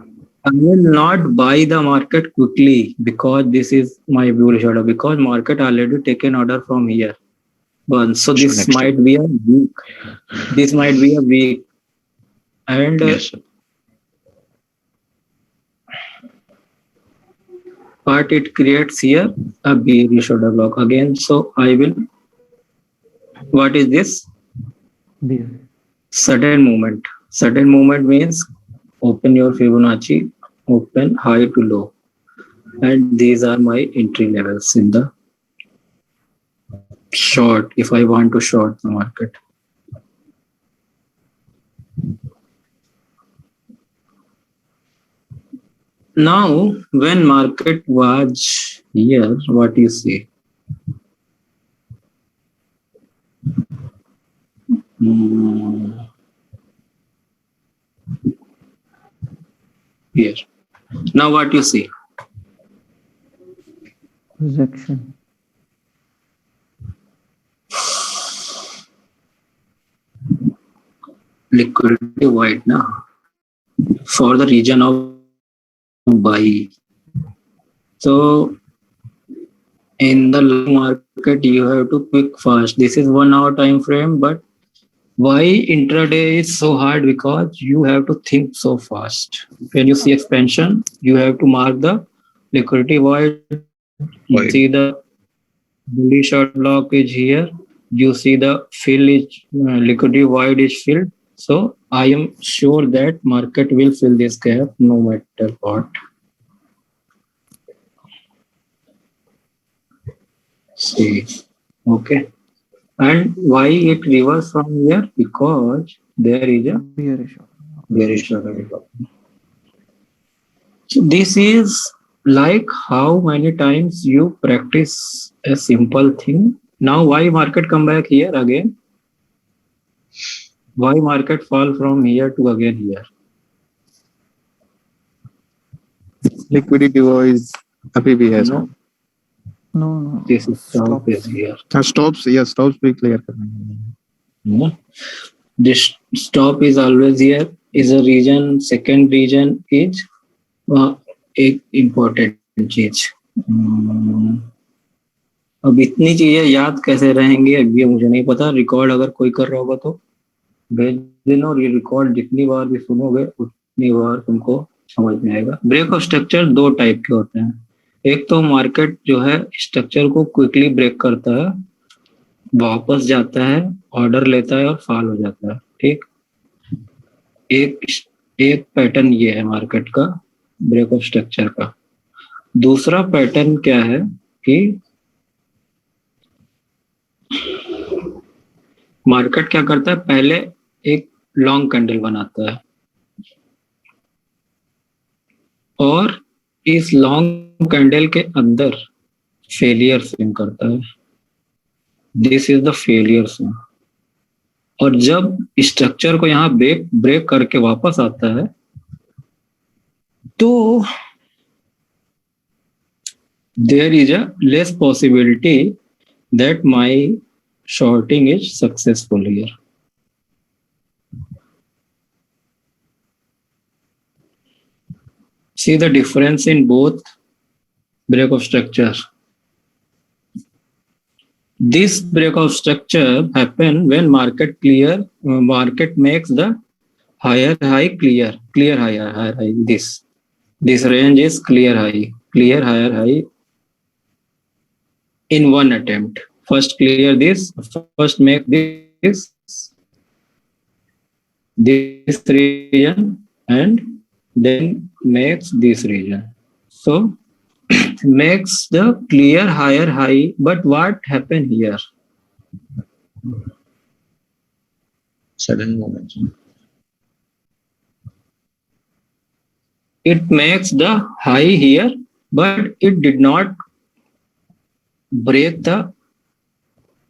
I will not buy the market quickly because this is my bullish order because market already taken order from here. But so this next might be a weak. This might be a weak. And Yes, sir. but it creates here a bearish order block again. So I will. What is this? Bear. Sudden movement. Sudden movement means open your Fibonacci, open high to low. And these are my entry levels in the short if I want to short the market. Now, when market was here, what you see? Here. Now what you see? Rejection. Liquidity void now for the region of buy. So in the market you have to pick fast. This is 1 hour time frame, but why intraday is so hard? Because you have to think so fast. When you see expansion, you have to mark the liquidity void. You Void. see the bullish short block is here. You see the fill is liquidity void is filled. So I am sure that market will fill this gap no matter what. See, okay. And why it reverse from here? Because there is a Bearish. bearish order block. So this is like how many times you practice a simple thing. Now why market come back here again? Why market fall from here to again here? Liquidity voice अभी भी है No, No. this is stop is here. stops भी clear करना है. No. This stop is always here. Is a region. Second region is एक important चीज. अब इतनी चीजें याद कैसे रहेंगी अभी मुझे नहीं पता. रिकॉर्ड अगर कोई कर रहा होगा तो भेज देना और ये रिकॉर्ड जितनी बार भी सुनोगे उतनी बार तुमको समझ में आएगा. ब्रेक ऑफ स्ट्रक्चर 2 टाइप के होते हैं. एक तो मार्केट जो है स्ट्रक्चर को क्विकली ब्रेक करता है, वापस जाता है, ऑर्डर लेता है और फॉल हो जाता है. ठीक, एक पैटर्न ये है मार्केट का ब्रेक ऑफ स्ट्रक्चर का. दूसरा पैटर्न क्या है कि मार्केट क्या करता है, पहले एक लॉन्ग कैंडल बनाता है और इस लॉन्ग कैंडल के अंदर फेलियर स्विंग करता है. This is the failure swing. और जब स्ट्रक्चर को यहाँ ब्रेक करके वापस आता है तो there is a less possibility that my shorting is successful here. See the difference in both break of structure. This break of structure happen when market makes the higher high clear high. This range is clear higher high in one attempt. First clear this, first make this region and then makes this region. So makes the clear higher high, but what happened here? Sudden movement. It makes the high here, but it did not break the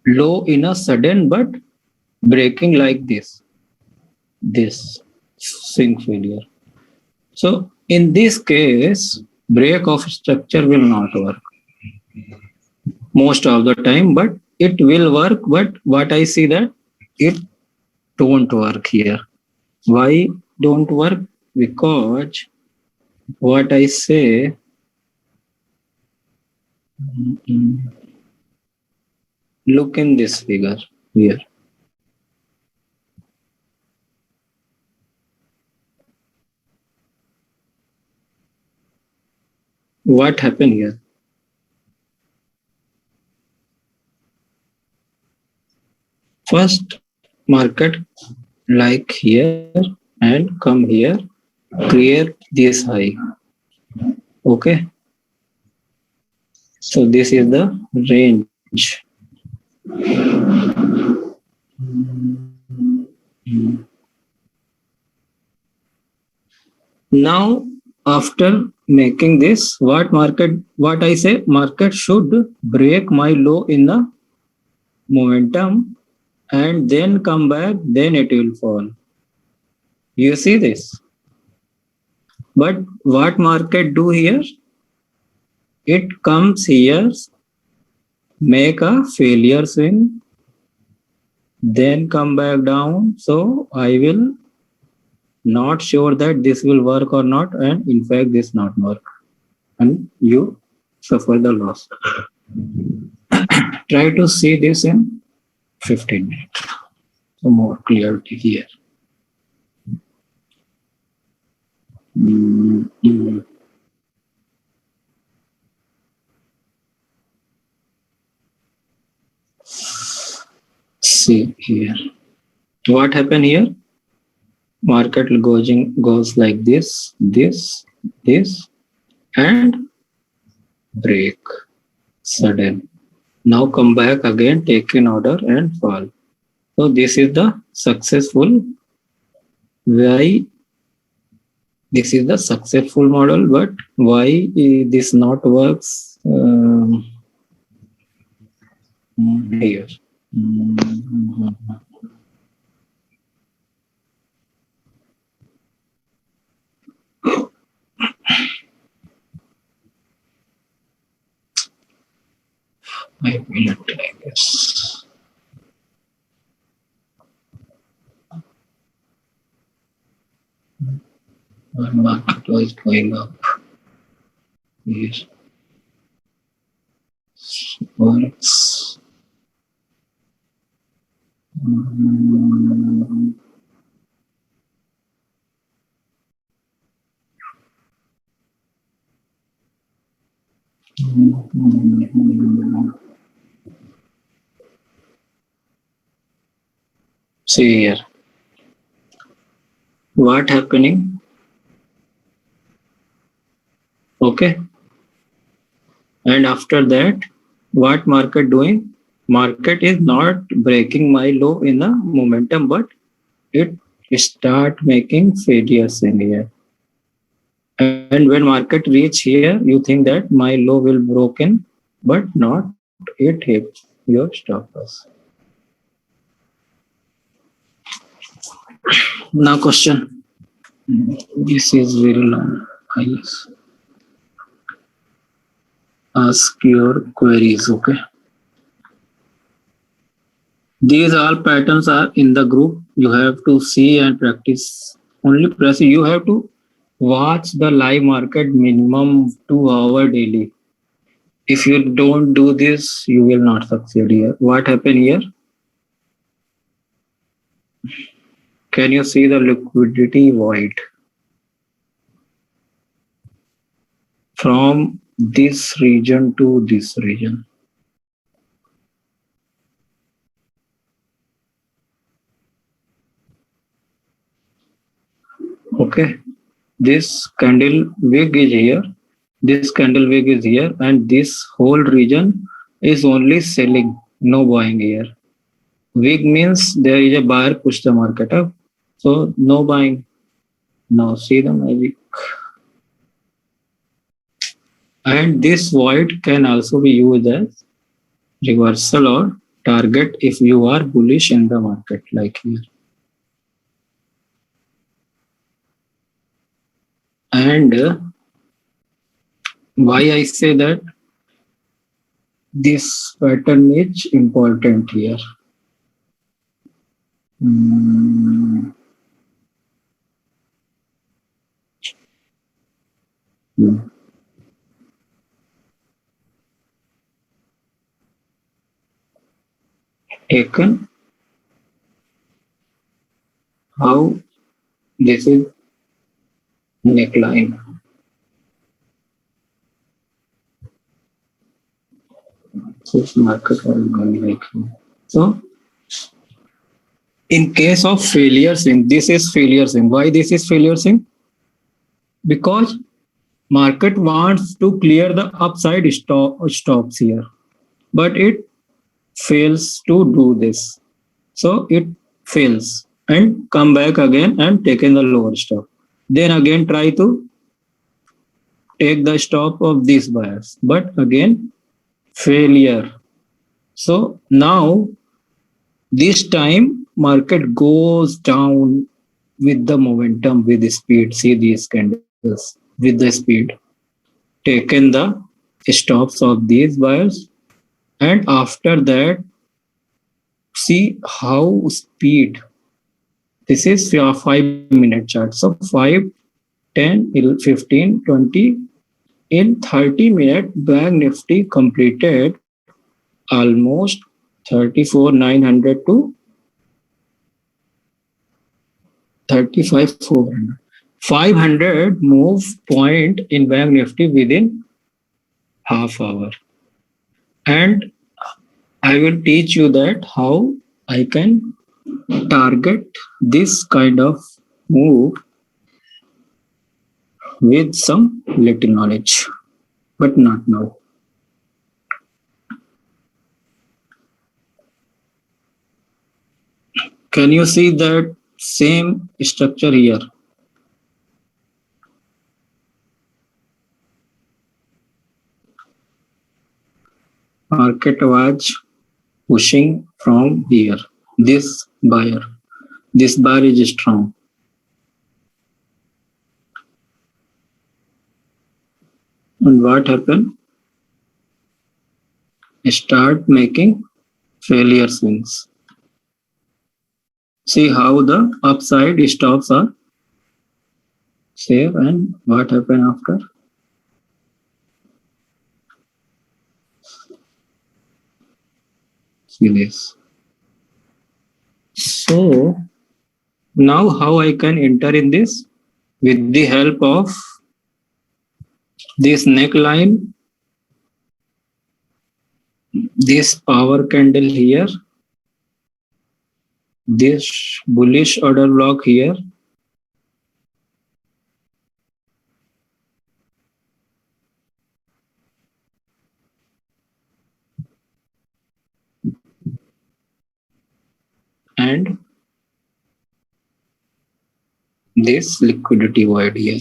low in a sudden, but breaking like this swing failure. So in this case, break of structure will not work most of the time, but it will work. But what I see that it don't work here. Why don't work? Because what I say, look in this figure here. What happened here? First market like here and come here, create this high. Okay. So this is the range. Now, after making this, what I say, market should break my low in the momentum and then come back, then it will fall. You see this? But what market do here? It comes here, make a failure swing, then come back down. So I will not sure that this will work or not, and in fact this not work, and you suffer the loss. Try to see this in 15 minutes. So more clarity here. See here. What happened here? Market goes like this, and break sudden. Now come back again, take in order and fall. So this is the successful. Why this is the successful model, but why this not works here? I will not like this. Our market was going up. Yes. Works. See here. What happening? Okay. And after that, what market doing? Market is not breaking my low in a momentum, but it start making failures in here. And when market reach here, you think that my low will broken, but not. It hits your stop loss. Now question. This is very long. I guess. Ask your queries. Okay. These all patterns are in the group. You have to see and practice. Only press. You have to watch the live market minimum 2 hours daily. If you don't do this, you will not succeed here. What happened here? Can you see the liquidity void? From this region to this region. Okay, this candle wick is here, this candle wick is here, and this whole region is only selling, no buying here. Wick means there is a buyer push the market up, so no buying. Now see the magic. And this void can also be used as reversal or target if you are bullish in the market, like here. And why I say that this pattern is important here. Hmm. Taken how this is neckline. This market was going like so. In case of failure swing, this is failure swing. Why this is failure swing? Because market wants to clear the upside stops here, but it fails to do this. So it fails and come back again and taken the lower stop. Then again try to take the stop of these buyers, but again failure. So now this time market goes down with the momentum, with the speed. See these candles with the speed. Taken the stops of these buyers, and after that see how speed. This is your 5-minute chart. So 5, 10, 15, 20. In 30 minutes, Bank Nifty completed almost 34,900 to 35,400. 500 move point in Bank Nifty within half hour. And I will teach you that how I can target this kind of move with some little knowledge, but not now. Can you see that same structure here? Market was pushing from here. This buyer is strong. And what happened? Start making failure swings. See how the upside stops are safe, and what happened after? See this. So now how I can enter in this? With the help of this neckline, this power candle here, this bullish order block here, and this liquidity void here.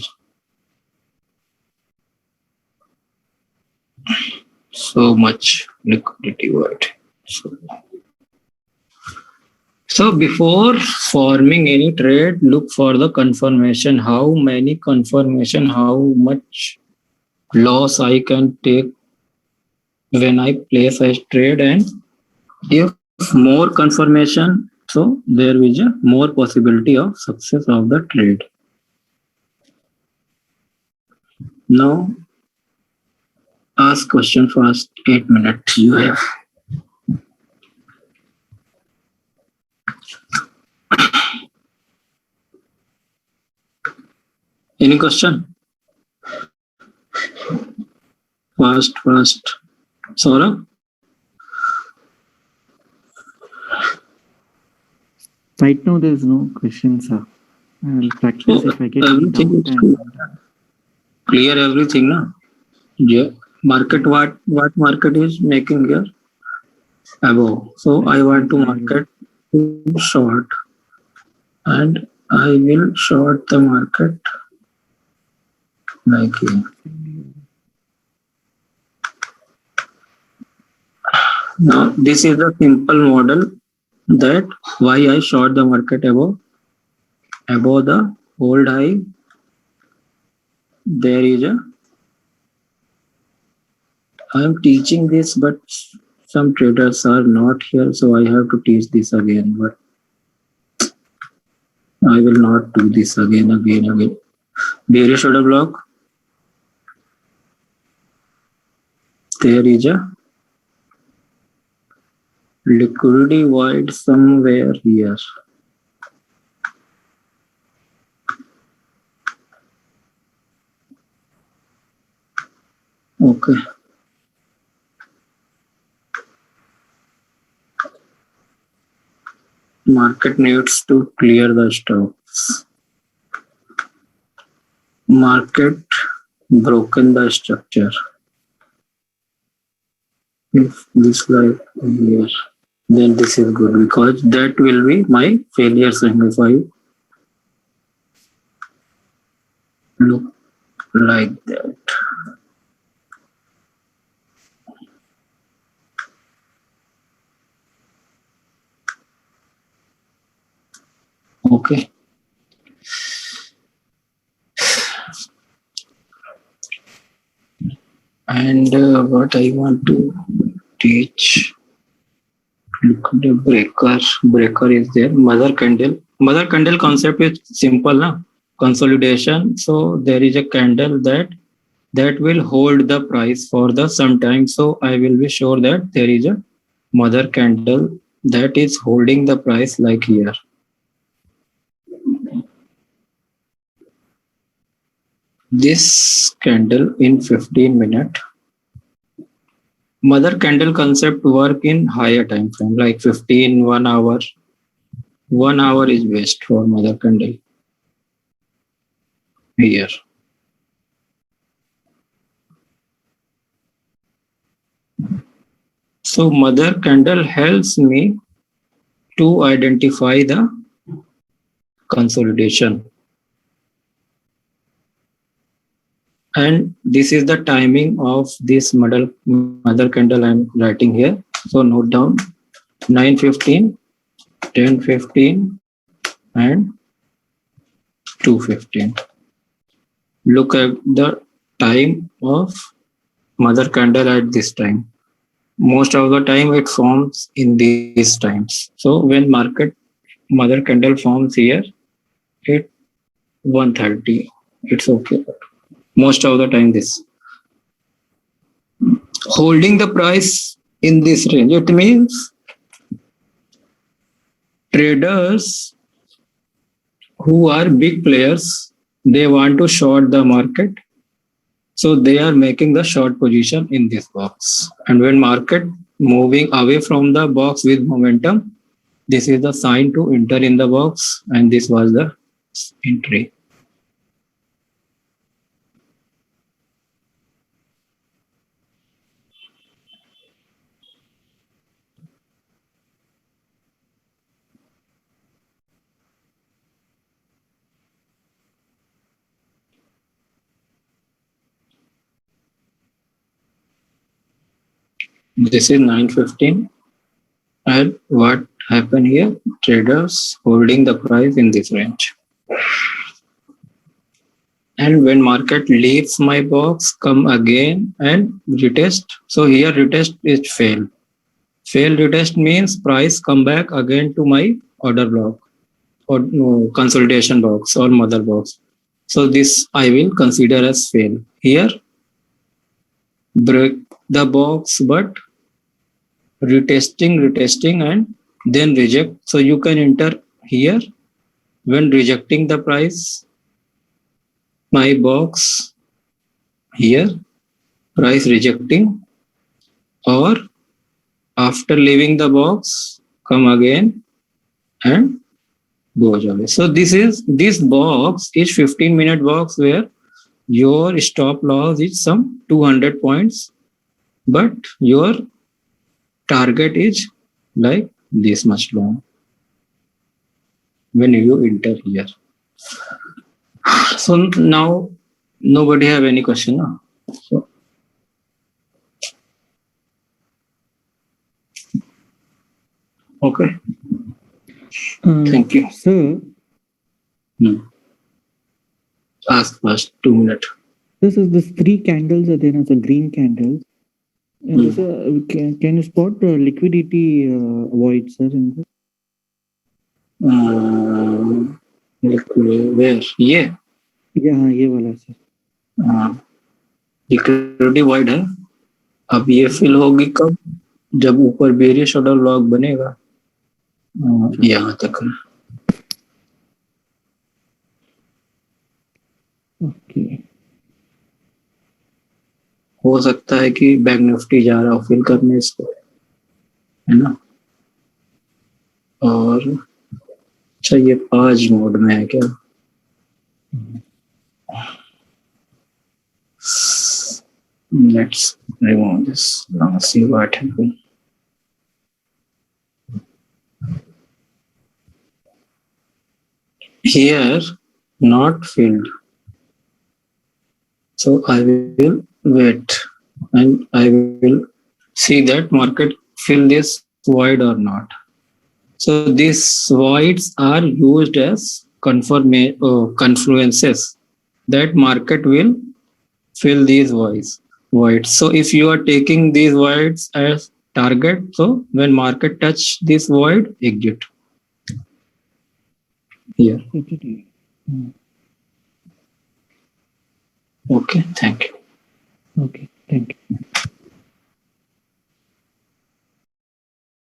So much liquidity void. So before forming any trade, look for the confirmation. How many confirmation, how much loss I can take when I place a trade, and if more confirmation, so there is a more possibility of success of the trade. Now ask question first. 8 minutes you have. Any question? Fast. Saurabh? Right now, there is no question, sir. I'll practice if I get any Everything doubt. is And clear, everything, na? Yeah. Market, what market is making here? Above. So I want to market to short, and I will short the market like here. Now this is the simple model that why I short the market above the hold high. There is a I am teaching this, but some traders are not here, so I have to teach this again. But I will not do this again. Bearish order block. There is a liquidity void somewhere here. Okay. Market needs to clear the stocks. Market broken the structure. If this like here, then this is good because that will be my failure sign if I look like that. Okay. And what I want to teach, look at the breaker. Breaker is there. Mother candle. Mother candle concept is simple, na? Consolidation. So there is a candle that will hold the price for the some time. So I will be sure that there is a mother candle that is holding the price like here. This candle in 15 minutes. Mother candle concept work in higher time frame like 15, 1 hour. 1 hour is best for mother candle. Here. So mother candle helps me to identify the consolidation. And this is the timing of this mother candle I'm writing here. So note down 9:15, 10:15, and 2:15. Look at the time of mother candle at this time. Most of the time it forms in these times. So when market mother candle forms here, it 1:30. It's okay. Most of the time this. Holding the price in this range, it means traders who are big players, they want to short the market. So they are making the short position in this box. And when market moving away from the box with momentum, this is the sign to enter in the box, and this was the entry. This is 9:15. And what happened here? Traders holding the price in this range. And when market leaves my box, come again and retest. So here retest is fail. Fail retest means price come back again to my order block or consolidation box or mother box. So this I will consider as fail. Here break the box but retesting and then reject. So you can enter here when rejecting the price, my box here, price rejecting, or after leaving the box, come again and goes away. So this box is 15-minute box where your stop loss is some 200 points, but your target is like this much long when you enter here. So now nobody have any question. No? So, okay. Thank you. Sir, Ask first 2 minutes. this is the 3 candles are there as a green candles. And this, can you spot the liquidity void, sir? In this? Where? Yeah. हाँ ये वाला sir. Liquidity wide है. अब ये fill होगी कब? जब ऊपर बेरिश ऑर्डर लॉक बनेगा. यहाँ तक. ओके. हो सकता है कि बैंक निफ्टी जा रहा हो फिल करने इसको, है ना. और अच्छा ये 5 मोड में है क्या? Let's remove this. Now see what happens. Here, not filled. So I will wait and I will see that market fill this void or not. So these voids are used as confluences that market will fill these voids. So if you are taking these voids as target, so when market touch this void, exit. Here. Okay, thank you. Okay, thank you.